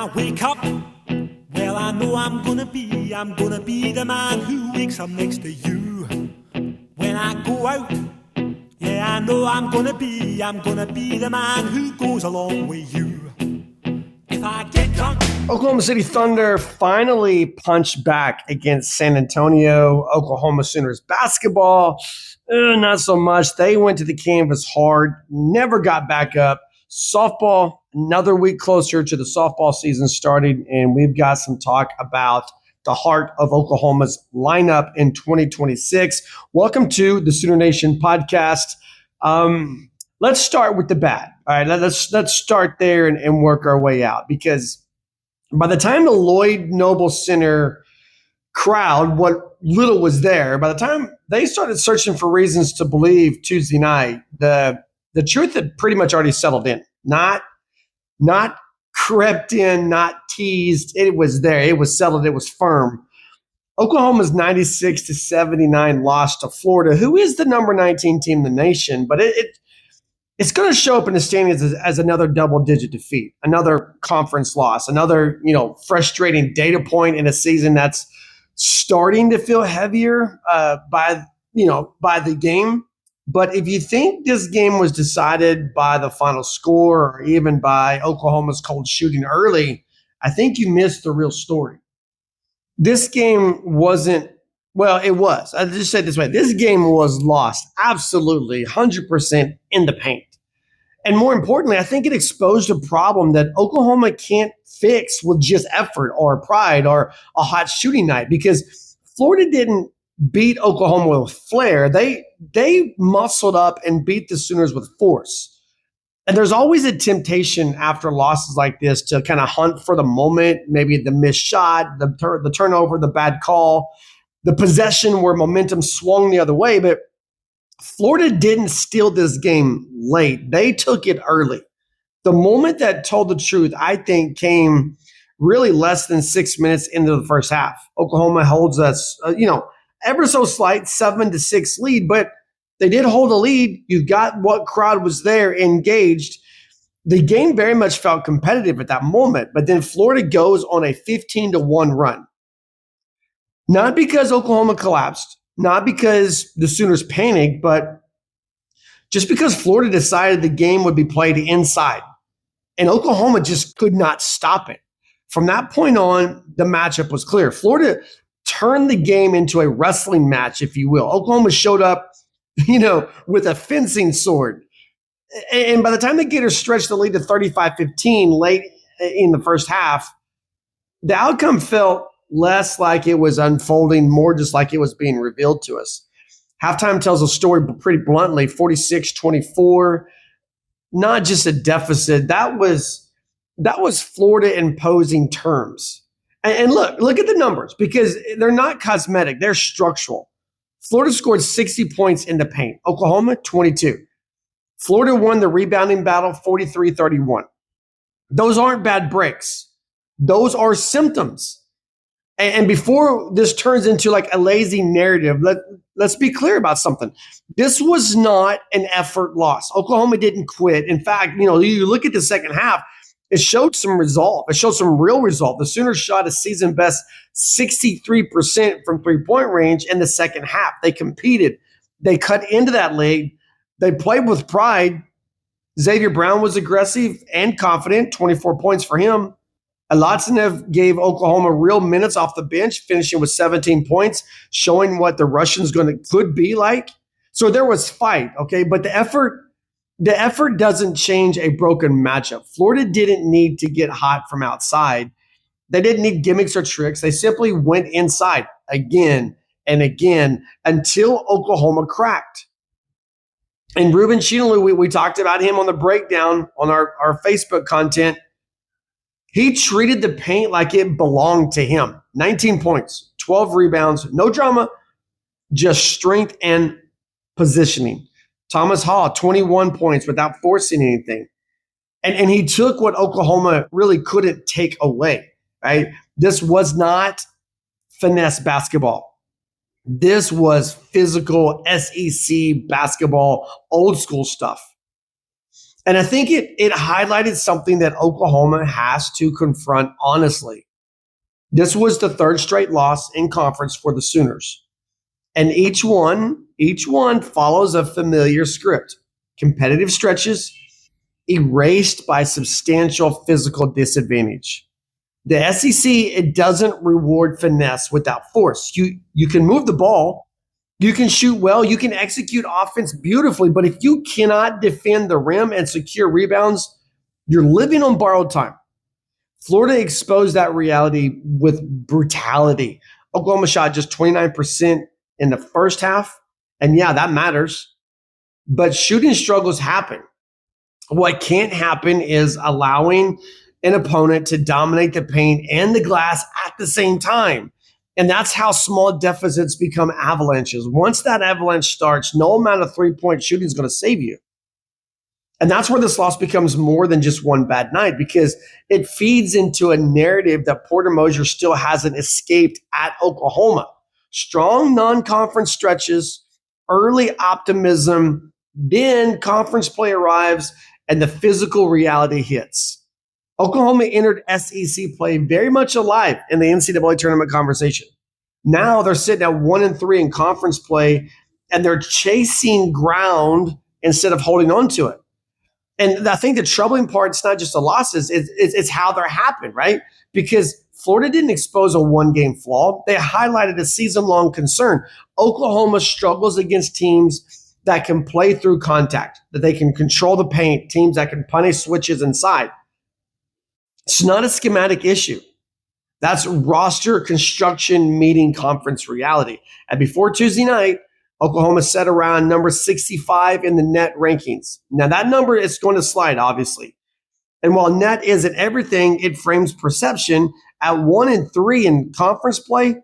I wake up, well, I know I'm gonna be the man who wakes up next to you. When I go out, yeah, I know I'm gonna be the man who goes along with you. If I get drunk. Oklahoma City Thunder finally punched back against San Antonio. Oklahoma Sooners basketball, not so much. They went to the canvas hard, never got back up. Softball, another week closer to the softball season starting, and we've got some talk about the heart of Oklahoma's lineup in 2026. Welcome to the Sooner Nation podcast. Let's start with the bad. All right, let's start there and work our way out, because by the time the Lloyd Noble Center crowd, what little was there, by the time they started searching for reasons to believe Tuesday night, the truth had pretty much already settled in. Not crept in, not teased. It was there. It was settled. It was firm. Oklahoma's 96-79 loss to Florida, who is the number 19 team in the nation, but it's going to show up in the standings as another double-digit defeat, another conference loss, another frustrating data point in a season that's starting to feel heavier by the game. But if you think this game was decided by the final score or even by Oklahoma's cold shooting early, I think you missed the real story. This game wasn't, well, it was. I just say it this way. This game was lost absolutely 100% in the paint. And more importantly, I think it exposed a problem that Oklahoma can't fix with just effort or pride or a hot shooting night, because Florida didn't beat Oklahoma with flair. They muscled up and beat the Sooners with force. And there's always a temptation after losses like this to kind of hunt for the moment, maybe the missed shot, the turnover, the bad call, the possession where momentum swung the other way. But Florida didn't steal this game late. They took it early. The moment that told the truth, I think, came really less than 6 minutes into the first half. Oklahoma holds us, ever so slight 7-6 lead, but they did hold a lead. You got what crowd was there engaged. The game very much felt competitive at that moment, but then Florida goes on a 15-1 run. Not because Oklahoma collapsed, not because the Sooners panicked, but just because Florida decided the game would be played inside. And Oklahoma just could not stop it. From that point on, the matchup was clear. Florida turned the game into a wrestling match, if you will. Oklahoma showed up, with a fencing sword. And by the time the Gators stretched the lead to 35-15 late in the first half, the outcome felt less like it was unfolding, more just like it was being revealed to us. Halftime tells a story pretty bluntly, 46-24, not just a deficit. That was Florida imposing terms. And look at the numbers, because they're not cosmetic, they're structural. Florida scored 60 points in the paint. Oklahoma, 22. Florida won the rebounding battle 43-31. Those aren't bad breaks. Those are symptoms. And before this turns into like a lazy narrative, let's be clear about something. This was not an effort loss. Oklahoma didn't quit. In fact, you look at the second half, it showed some resolve. It showed some real resolve. The Sooners shot a season best 63% from three-point range in the second half. They competed. They cut into that lead. They played with pride. Xavier Brown was aggressive and confident, 24 points for him. Alotsenev gave Oklahoma real minutes off the bench, finishing with 17 points, showing what the Russians could be like. So there was fight, okay? But the effort doesn't change a broken matchup. Florida didn't need to get hot from outside. They didn't need gimmicks or tricks. They simply went inside again and again until Oklahoma cracked. And Ruben Chinalu, we talked about him on the breakdown on our Facebook content. He treated the paint like it belonged to him. 19 points, 12 rebounds, no drama, just strength and positioning. Thomas Hall, 21 points without forcing anything. And he took what Oklahoma really couldn't take away, right? This was not finesse basketball. This was physical SEC basketball, old school stuff. And I think it highlighted something that Oklahoma has to confront honestly. This was the third straight loss in conference for the Sooners. And each one follows a familiar script. Competitive stretches erased by substantial physical disadvantage. The SEC, it doesn't reward finesse without force. You can move the ball, you can shoot well, you can execute offense beautifully, but if you cannot defend the rim and secure rebounds, you're living on borrowed time. Florida exposed that reality with brutality. Oklahoma shot just 29% in the first half. And yeah, that matters. But shooting struggles happen. What can't happen is allowing an opponent to dominate the paint and the glass at the same time. And that's how small deficits become avalanches. Once that avalanche starts, no amount of three-point shooting is going to save you. And that's where this loss becomes more than just one bad night, because it feeds into a narrative that Porter Moser still hasn't escaped at Oklahoma. Strong non-conference stretches, early optimism, then conference play arrives, and the physical reality hits. Oklahoma entered SEC play very much alive in the NCAA tournament conversation. Now they're sitting at 1-3 in conference play, and they're chasing ground instead of holding on to it. And I think the troubling part, it's not just the losses, it's how they're happened, right? Because Florida didn't expose a one-game flaw. They highlighted a season-long concern. Oklahoma struggles against teams that can play through contact, that they can control the paint, teams that can punish switches inside. It's not a schematic issue. That's roster construction meeting conference reality. And before Tuesday night, Oklahoma set around number 65 in the net rankings. Now, that number is going to slide, obviously. And while net isn't everything, it frames perception. At 1-3 in conference play,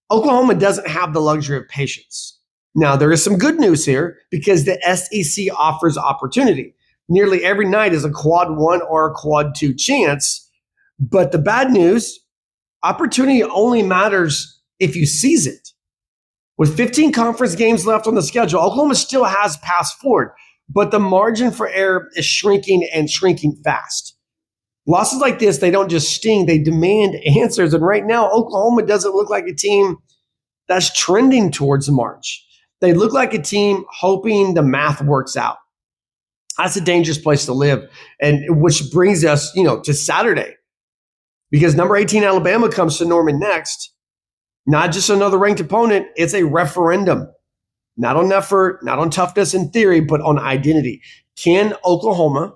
Oklahoma doesn't have the luxury of patience. Now, there is some good news here because the SEC offers opportunity. Nearly every night is a quad 1 or a quad 2 chance. But the bad news, opportunity only matters if you seize it. With 15 conference games left on the schedule, Oklahoma still has pass forward, but the margin for error is shrinking and shrinking fast. Losses like this, they don't just sting, they demand answers. And right now, Oklahoma doesn't look like a team that's trending towards March. They look like a team hoping the math works out. That's a dangerous place to live. And which brings us, to Saturday. Because number 18 Alabama comes to Norman next. Not just another ranked opponent, it's a referendum. Not on effort, not on toughness in theory, but on identity. Can Oklahoma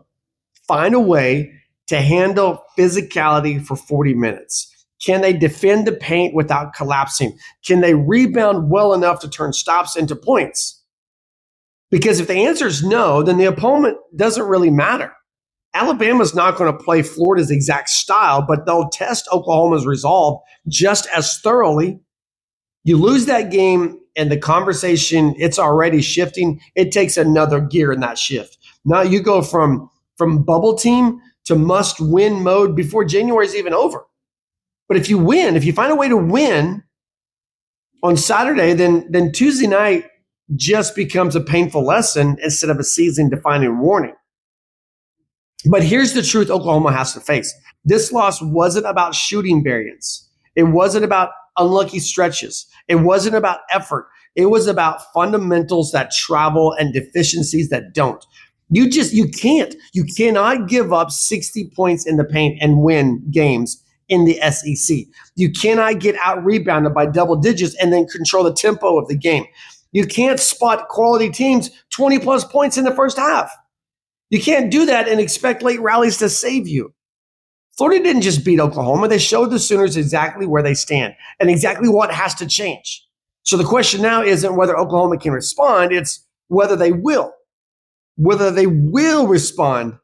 find a way to handle physicality for 40 minutes? Can they defend the paint without collapsing? Can they rebound well enough to turn stops into points? Because if the answer is no, then the opponent doesn't really matter. Alabama's not going to play Florida's exact style, but they'll test Oklahoma's resolve just as thoroughly. You lose that game and the conversation, it's already shifting. It takes another gear in that shift. Now you go from bubble team to must-win mode before January is even over. But if you win, if you find a way to win on Saturday, then Tuesday night just becomes a painful lesson instead of a season-defining warning. But here's the truth Oklahoma has to face. This loss wasn't about shooting variance. It wasn't about unlucky stretches. It wasn't about effort. It was about fundamentals that travel and deficiencies that don't. You cannot give up 60 points in the paint and win games in the SEC. You cannot get out rebounded by double digits and then control the tempo of the game. You can't spot quality teams 20 plus points in the first half. You can't do that and expect late rallies to save you. Florida didn't just beat Oklahoma. They showed the Sooners exactly where they stand and exactly what has to change. So the question now isn't whether Oklahoma can respond. It's whether they will. Whether they will respond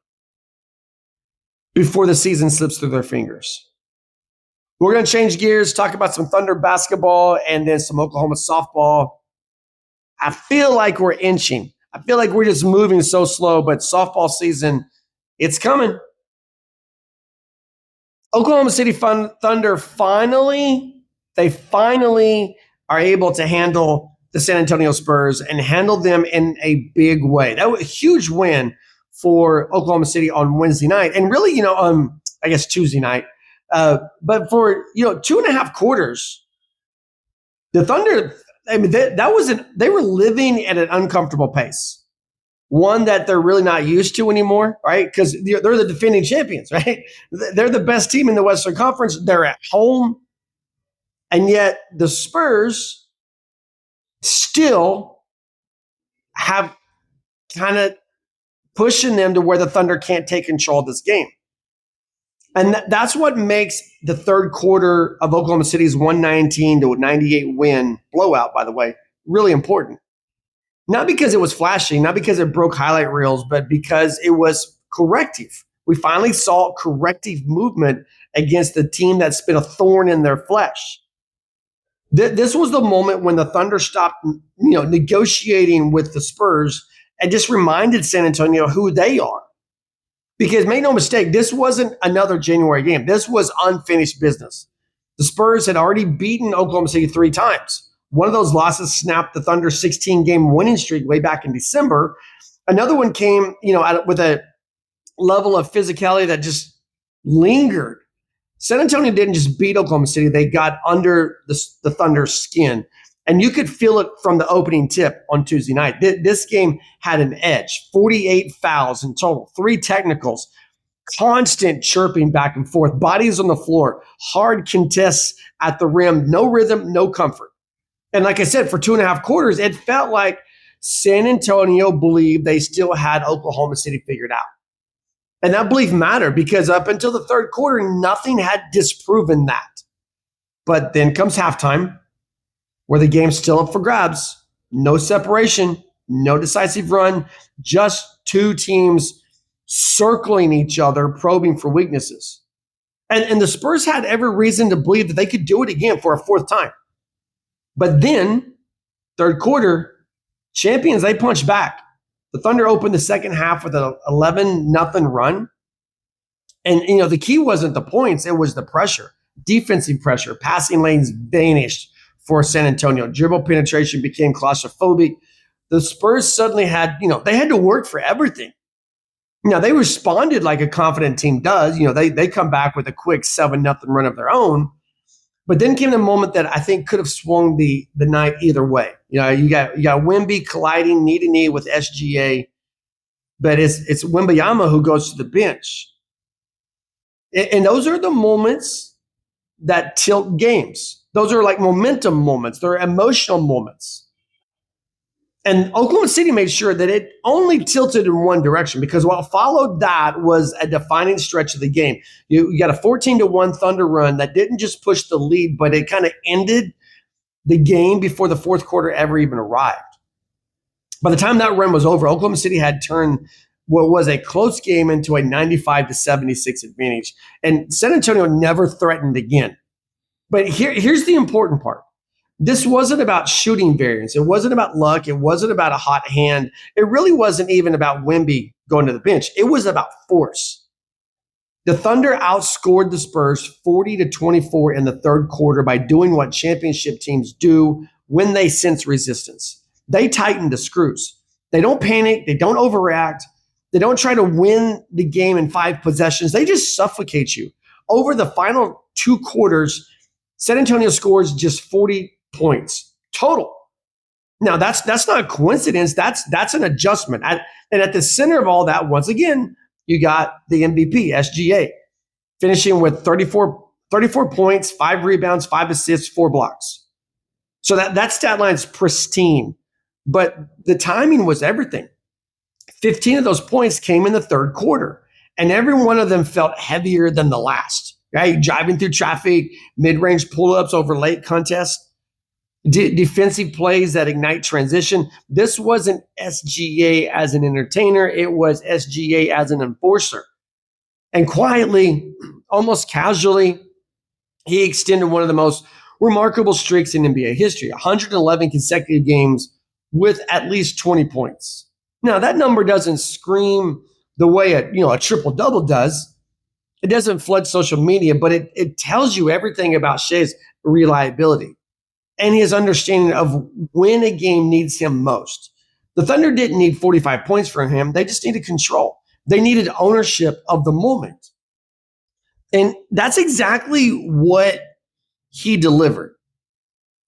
before the season slips through their fingers. We're going to change gears, talk about some Thunder basketball and then some Oklahoma softball. I feel like we're inching. I feel like we're just moving so slow, but softball season, it's coming. Oklahoma City Thunder finally are able to handle the San Antonio Spurs and handle them in a big way. That was a huge win for Oklahoma City on Wednesday night, and really, I guess Tuesday night. But for 2.5 quarters, the Thunder, I mean, they were living at an uncomfortable pace. One that they're really not used to anymore, right? Because they're the defending champions, right? They're the best team in the Western Conference. They're at home. And yet the Spurs still have kind of pushing them to where the Thunder can't take control of this game. And that's what makes the third quarter of Oklahoma City's 119-98 win, blowout, by the way, really important. Not because it was flashy, not because it broke highlight reels, but because it was corrective. We finally saw corrective movement against the team that's been a thorn in their flesh. This was the moment when the Thunder stopped, negotiating with the Spurs and just reminded San Antonio who they are. Because make no mistake, this wasn't another January game. This was unfinished business. The Spurs had already beaten Oklahoma City 3 times. One of those losses snapped the Thunder's 16-game winning streak way back in December. Another one came, with a level of physicality that just lingered. San Antonio didn't just beat Oklahoma City. They got under the Thunder's skin. And you could feel it from the opening tip on Tuesday night. This game had an edge. 48 fouls in total, 3 technicals, constant chirping back and forth, bodies on the floor, hard contests at the rim, no rhythm, no comfort. And like I said, for 2.5 quarters, it felt like San Antonio believed they still had Oklahoma City figured out. And that belief mattered because up until the third quarter, nothing had disproven that. But then comes halftime, where the game's still up for grabs. No separation, no decisive run, just 2 teams circling each other, probing for weaknesses. And the Spurs had every reason to believe that they could do it again for a 4th time. But then, third quarter, champions, they punched back. The Thunder opened the second half with an 11-0 run. And, the key wasn't the points, it was the pressure. Defensive pressure, passing lanes vanished for San Antonio. Dribble penetration became claustrophobic. The Spurs suddenly had, they had to work for everything. They responded like a confident team does. They come back with a quick 7-0 run of their own. But then came the moment that I think could have swung the night either way. You got Wemby colliding knee to knee with SGA, but it's Wembyama who goes to the bench. And those are the moments that tilt games. Those are like momentum moments. They're emotional moments. And Oklahoma City made sure that it only tilted in one direction because what followed that was a defining stretch of the game. You got a 14-1 Thunder run that didn't just push the lead, but it kind of ended the game before the fourth quarter ever even arrived. By the time that run was over, Oklahoma City had turned what was a close game into a 95-76 advantage. And San Antonio never threatened again. But here's the important part. This wasn't about shooting variance. It wasn't about luck. It wasn't about a hot hand. It really wasn't even about Wemby going to the bench. It was about force. The Thunder outscored the Spurs 40-24 in the third quarter by doing what championship teams do when they sense resistance. They tighten the screws. They don't panic. They don't overreact. They don't try to win the game in 5 possessions. They just suffocate you. Over the final 2 quarters, San Antonio scores just 40 points total. Now, that's not a coincidence. That's an adjustment. And at the center of all that, once again, you got the MVP, SGA, finishing with 34 points, 5 rebounds, 5 assists, 4 blocks. So that stat line's pristine. But the timing was everything. 15 of those points came in the third quarter, and every one of them felt heavier than the last. Right? Driving through traffic, mid-range pull-ups over late contests, defensive plays that ignite transition. This wasn't SGA as an entertainer. It was SGA as an enforcer. And quietly, almost casually, he extended one of the most remarkable streaks in NBA history, 111 consecutive games with at least 20 points. Now, that number doesn't scream the way a triple-double does. It doesn't flood social media, but it tells you everything about Shai's reliability and his understanding of when a game needs him most. The Thunder didn't need 45 points from him. They just needed control. They needed ownership of the moment. And that's exactly what he delivered.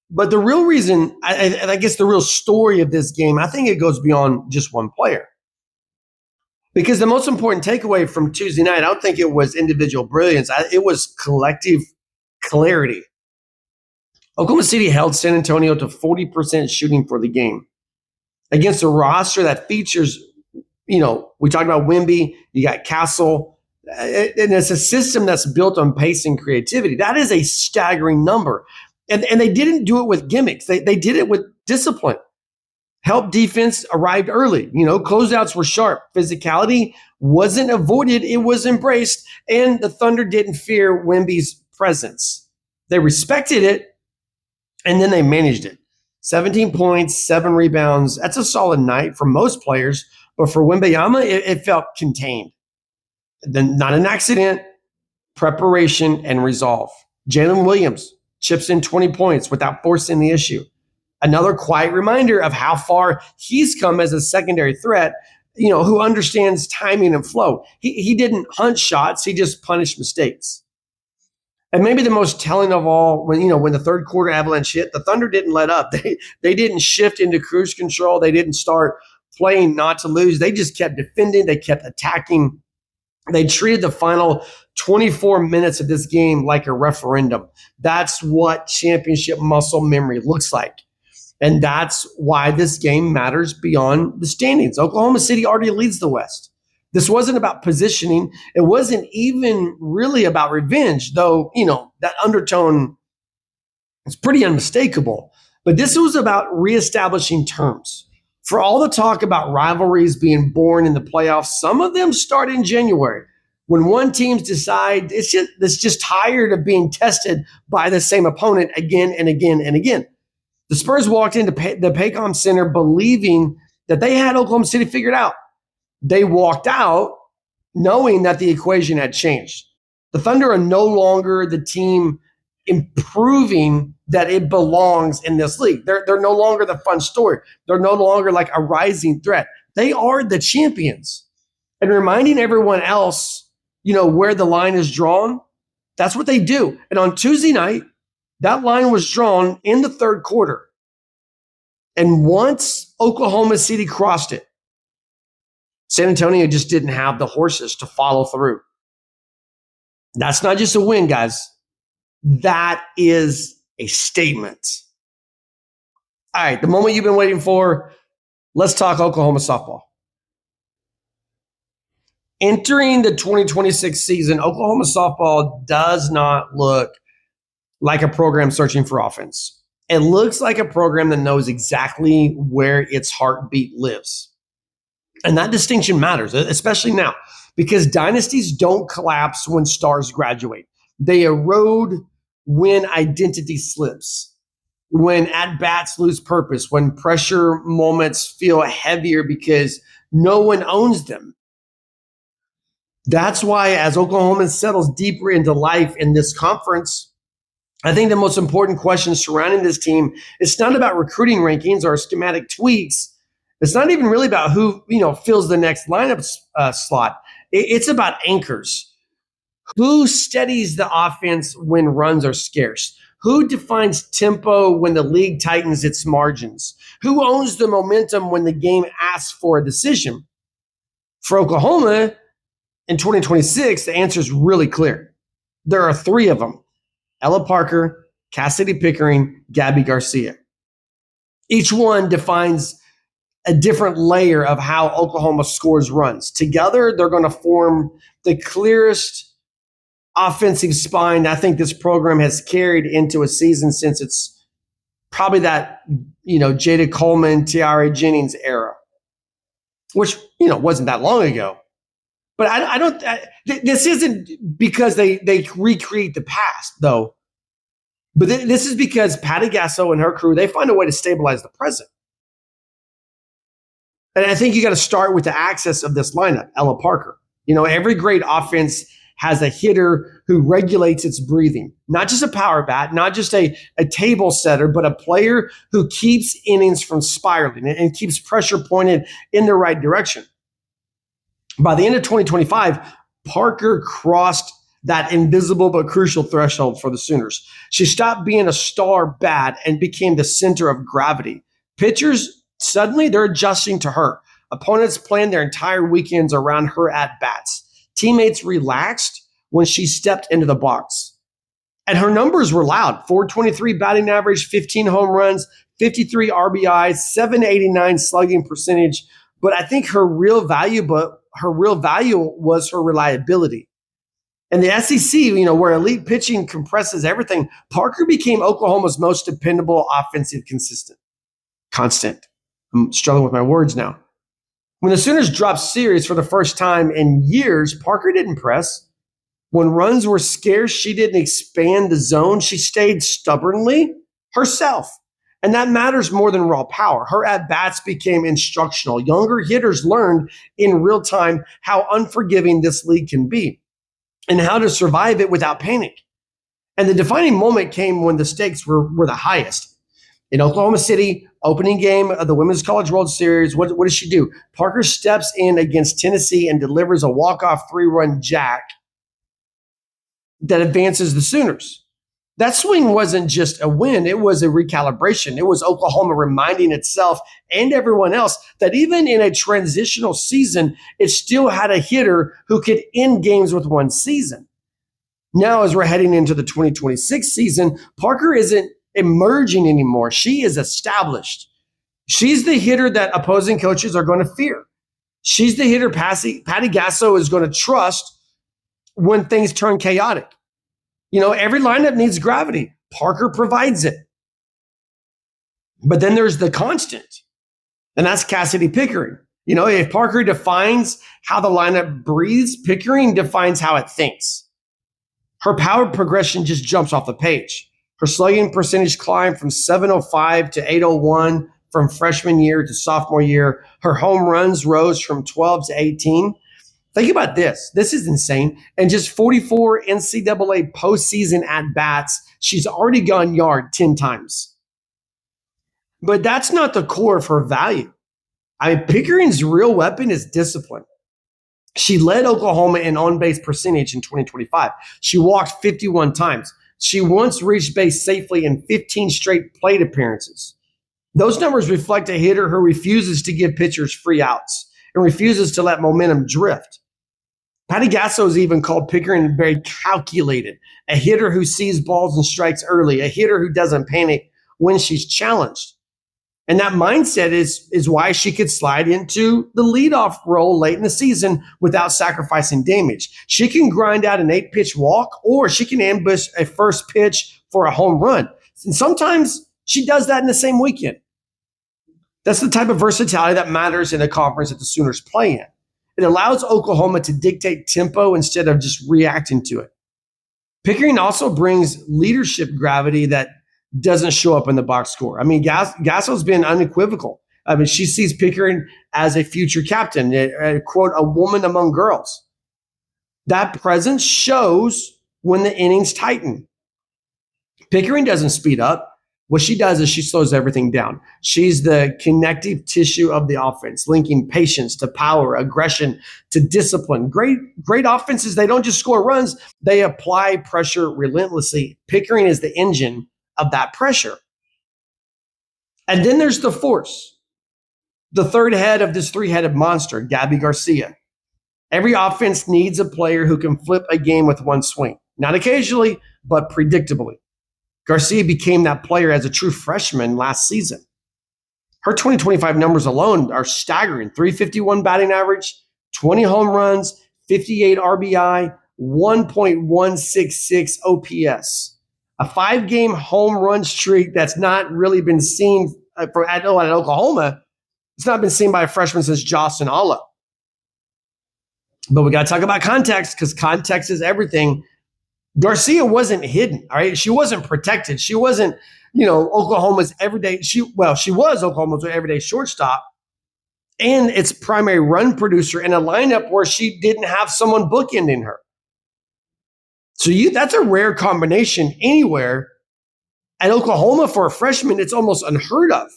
But the real reason, I guess the real story of this game, I think it goes beyond just one player. Because the most important takeaway from Tuesday night, I don't think it was individual brilliance. It was collective clarity. Oklahoma City held San Antonio to 40% shooting for the game against a roster that features, we talked about Wemby, you got Castle, and it's a system that's built on pace and creativity. That is a staggering number. And they didn't do it with gimmicks. They did it with discipline. Help defense arrived early. Closeouts were sharp. Physicality wasn't avoided. It was embraced. And the Thunder didn't fear Wemby's presence. They respected it, and then they managed it. 17 points, 7 rebounds. That's a solid night for most players. But for Wembanyama, it felt contained. Then not an accident, preparation, and resolve. Jalen Williams chips in 20 points without forcing the issue. Another quiet reminder of how far he's come as a secondary threat, who understands timing and flow. He didn't hunt shots, he just punished mistakes. And maybe the most telling of all, when the third quarter avalanche hit, the Thunder didn't let up. They didn't shift into cruise control. They didn't start playing not to lose. They just kept defending. They kept attacking. They treated the final 24 minutes of this game like a referendum. That's what championship muscle memory looks like. And that's why this game matters beyond the standings. Oklahoma City already leads the West. This wasn't about positioning. It wasn't even really about revenge, though, that undertone is pretty unmistakable. But this was about reestablishing terms. For all the talk about rivalries being born in the playoffs, some of them start in January when one teams decide it's just tired of being tested by the same opponent again and again and again. The Spurs walked into the Paycom Center believing that they had Oklahoma City figured out. They walked out knowing that the equation had changed. The Thunder are no longer the team improving that it belongs in this league. They're no longer the fun story. They're no longer like a rising threat. They are the champions. And reminding everyone else, where the line is drawn, that's what they do. And on Tuesday night, that line was drawn in the third quarter. And once Oklahoma City crossed it, San Antonio just didn't have the horses to follow through. That's not just a win, guys. That is a statement. All right, the moment you've been waiting for, let's talk Oklahoma softball. Entering the 2026 season, Oklahoma softball does not look like a program searching for offense. It looks like a program that knows exactly where its heartbeat lives. And that distinction matters, especially now, because dynasties don't collapse when stars graduate. They erode when identity slips, when at-bats lose purpose, when pressure moments feel heavier because no one owns them. That's why as Oklahoma settles deeper into life in this conference, I think the most important question surrounding this team, it's not about recruiting rankings or schematic tweaks. It's not even really about who, fills the next lineup slot. It's about anchors. Who steadies the offense when runs are scarce? Who defines tempo when the league tightens its margins? Who owns the momentum when the game asks for a decision? For Oklahoma in 2026, the answer is really clear. There are 3 of them: Ella Parker, Cassidy Pickering, Gabby Garcia. Each one defines a different layer of how Oklahoma scores runs. Together, they're going to form the clearest offensive spine I think this program has carried into a season since it's probably that, Jada Coleman, Tiare Jennings era, which, wasn't that long ago. But this isn't because they recreate the past, though. But this is because Patty Gasso and her crew, they find a way to stabilize the present. And I think you got to start with the access of this lineup, Ella Parker. Every great offense has a hitter who regulates its breathing. Not just a power bat, not just a table setter, but a player who keeps innings from spiraling and keeps pressure pointed in the right direction. By the end of 2025, Parker crossed that invisible but crucial threshold for the Sooners. She stopped being a star bat and became the center of gravity. Pitchers, suddenly, they're adjusting to her. Opponents planned their entire weekends around her at-bats. Teammates relaxed when she stepped into the box. And her numbers were loud. 423 batting average, 15 home runs, 53 RBIs, 789 slugging percentage. But I think her real value was her reliability. In the SEC, where elite pitching compresses everything, Parker became Oklahoma's most dependable offensive constant. I'm struggling with my words now. When the Sooners dropped series for the first time in years, Parker didn't press. When runs were scarce, she didn't expand the zone. She stayed stubbornly herself. And that matters more than raw power. Her at-bats became instructional. Younger hitters learned in real time how unforgiving this league can be and how to survive it without panic. And the defining moment came when the stakes were the highest. In Oklahoma City, opening game of the Women's College World Series, what does she do? Parker steps in against Tennessee and delivers a walk-off 3-run jack that advances the Sooners. That swing wasn't just a win, it was a recalibration. It was Oklahoma reminding itself and everyone else that even in a transitional season, it still had a hitter who could end games with one season. Now, as we're heading into the 2026 season, Parker isn't emerging anymore. She is established. She's the hitter that opposing coaches are going to fear. She's the hitter Patty Gasso is going to trust when things turn chaotic. Every lineup needs gravity. Parker provides it. But then there's the constant, and that's Cassidy Pickering. If Parker defines how the lineup breathes, Pickering defines how it thinks. Her power progression just jumps off the page. Her slugging percentage climbed from 705 to 801 from freshman year to sophomore year. Her home runs rose from 12 to 18. Think about this. This is insane. And just 44 NCAA postseason at-bats, she's already gone yard 10 times. But that's not the core of her value. Pickering's real weapon is discipline. She led Oklahoma in on-base percentage in 2025. She walked 51 times. She once reached base safely in 15 straight plate appearances. Those numbers reflect a hitter who refuses to give pitchers free outs and refuses to let momentum drift. Patty Gasso has even called Pickering very calculated, a hitter who sees balls and strikes early, a hitter who doesn't panic when she's challenged. And that mindset is why she could slide into the leadoff role late in the season without sacrificing damage. She can grind out an 8-pitch walk, or she can ambush a first pitch for a home run. And sometimes she does that in the same weekend. That's the type of versatility that matters in a conference that the Sooners play in. It allows Oklahoma to dictate tempo instead of just reacting to it. Pickering also brings leadership gravity that doesn't show up in the box score. Gasso's been unequivocal. She sees Pickering as a future captain, quote, a woman among girls. That presence shows when the innings tighten. Pickering doesn't speed up. What she does is she slows everything down. She's the connective tissue of the offense, linking patience to power, aggression to discipline. Great offenses, they don't just score runs, they apply pressure relentlessly. Pickering is the engine of that pressure. And then there's the force, the third head of this three-headed monster, Gabby Garcia. Every offense needs a player who can flip a game with one swing, not occasionally, but predictably. Garcia became that player as a true freshman last season. Her 2025 numbers alone are staggering. 351 batting average, 20 home runs, 58 RBI, 1.166 OPS. A 5-game home run streak that's not really been seen at Oklahoma. It's not been seen by a freshman since Jocelyn Allo. But we got to talk about context, because context is everything. Garcia wasn't hidden, all right? She wasn't protected. She wasn't, Oklahoma's everyday. She was Oklahoma's everyday shortstop and its primary run producer in a lineup where she didn't have someone bookending her. So that's a rare combination anywhere. At Oklahoma, for a freshman, it's almost unheard of.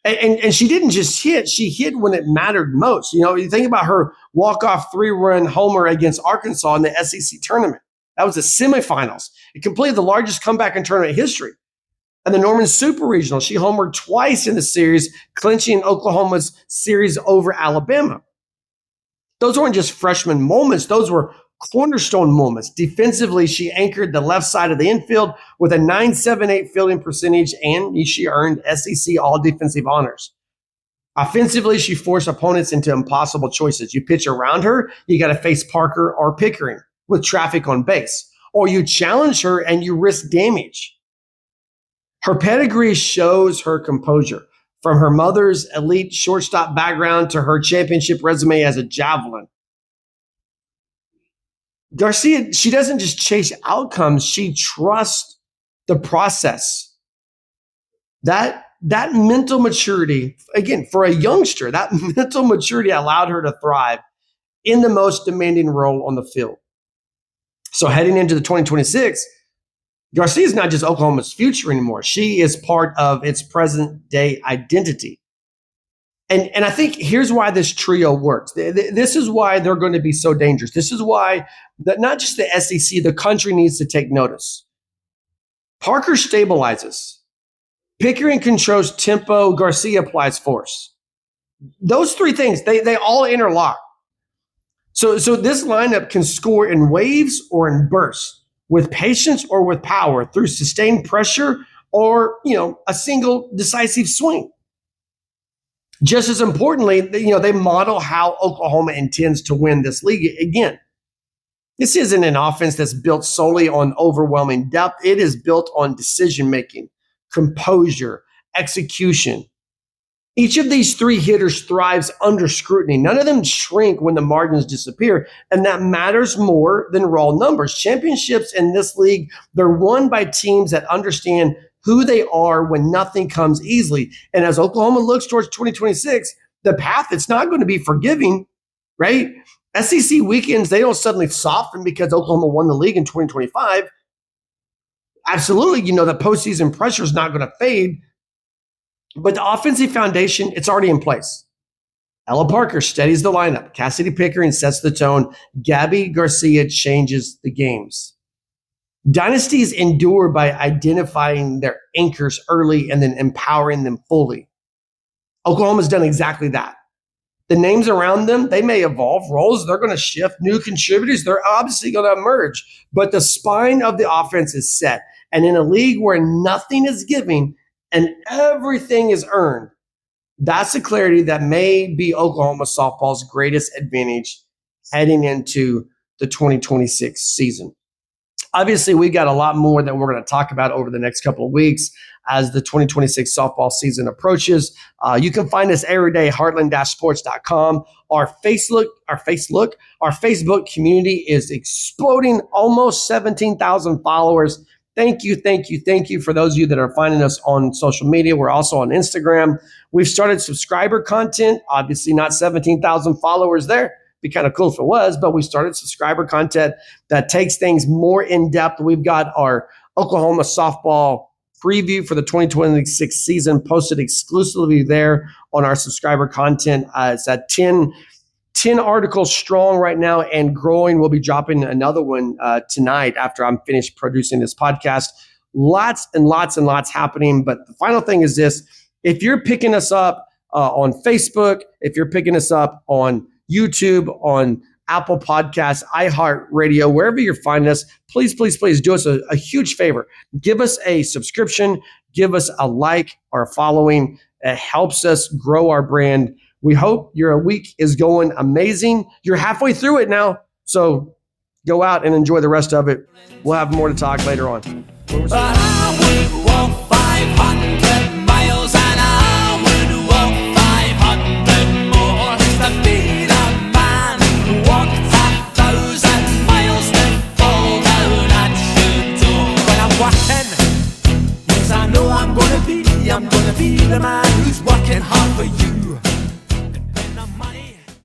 And she didn't just hit, she hit when it mattered most. You think about her walk-off 3-run homer against Arkansas in the SEC tournament. That was the semifinals. It completed the largest comeback in tournament history. And the Norman Super Regional, she homered twice in the series, clinching Oklahoma's series over Alabama. Those weren't just freshman moments. Those were cornerstone moments. Defensively, she anchored the left side of the infield with a .978 fielding percentage, and she earned SEC All-Defensive honors. Offensively, she forced opponents into impossible choices. You pitch around her, you got to face Parker or Pickering with traffic on base, or you challenge her and you risk damage. Her pedigree shows her composure. From her mother's elite shortstop background to her championship resume as a javelin. Garcia, she doesn't just chase outcomes, she trusts the process. That mental maturity, again, for a youngster, that mental maturity allowed her to thrive in the most demanding role on the field. So heading into the 2026, Garcia is not just Oklahoma's future anymore. She is part of its present day identity. And I think here's why this trio works. This is why they're going to be so dangerous. This is why that not just the SEC, the country needs to take notice. Parker stabilizes. Pickering controls tempo. Garcia applies force. Those three things, they all interlock. So this lineup can score in waves or in bursts, with patience or with power, through sustained pressure or, a single decisive swing. Just as importantly, they model how Oklahoma intends to win this league again. This isn't an offense that's built solely on overwhelming depth. It is built on decision-making, composure, execution. Each of these three hitters thrives under scrutiny. None of them shrink when the margins disappear, and that matters more than raw numbers. Championships in this league, they're won by teams that understand who they are when nothing comes easily. And as Oklahoma looks towards 2026, the path, it's not going to be forgiving, right? SEC weekends, they don't suddenly soften because Oklahoma won the league in 2025. Absolutely, the postseason pressure is not going to fade. But the offensive foundation, it's already in place. Ella Parker steadies the lineup. Cassidy Pickering sets the tone. Gabby Garcia changes the games. Dynasties endure by identifying their anchors early and then empowering them fully. Oklahoma's done exactly that. The names around them, they may evolve. Roles, they're going to shift. New contributors, they're obviously going to emerge. But the spine of the offense is set. And in a league where nothing is giving and everything is earned, that's a clarity that may be Oklahoma softball's greatest advantage heading into the 2026 season. Obviously, we got a lot more that we're going to talk about over the next couple of weeks as the 2026 softball season approaches. You can find us every day, heartland-sports.com. Our Facebook community is exploding, almost 17,000 followers. Thank you for those of you that are finding us on social media. We're also on Instagram. We've started subscriber content, obviously not 17,000 followers there. Be kind of cool if it was, but we started subscriber content that takes things more in depth. We've got our Oklahoma softball preview for the 2026 season posted exclusively there on our subscriber content. It's at 10 articles strong right now and growing. We'll be dropping another one tonight after I'm finished producing this podcast. Lots and lots and lots happening. But the final thing is this: if you're picking us up on Facebook, if you're picking us up on YouTube, on Apple Podcasts, iHeartRadio, wherever you're finding us, please do us a huge favor. Give us a subscription, give us a like or following. It helps us grow our brand. We hope your week is going amazing. You're halfway through it now, so go out and enjoy the rest of it. We'll have more to talk later on. But I would walk 500